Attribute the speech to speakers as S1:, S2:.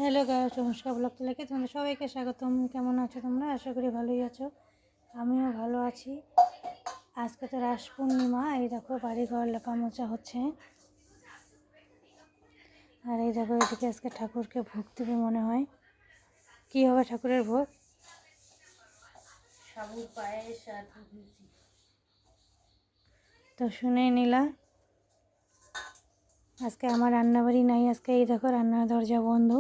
S1: Hello guys, নমস্কার। Blog থেকে তোমাদের সবাইকে স্বাগতম। কেমন আছো তোমরা? আশা করি ভালোই আছো। আমিও ভালো আছি। আজকে তো রাস পূর্ণিমা। এই দেখো বাড়িঘর লেপা মোছা হচ্ছে। আর এই দেখো এদিকে আজকে ঠাকুরকে ভোগ দেবে মনে হয়। কী হবে ঠাকুরের ভোগ?
S2: সাবুর পায়েস আর লুচি।
S1: তো শুনেই নিলা। আজকে আমার রান্নাবাড়ি নাই। আজকে এই দেখো রান্নার দরজা বন্ধ।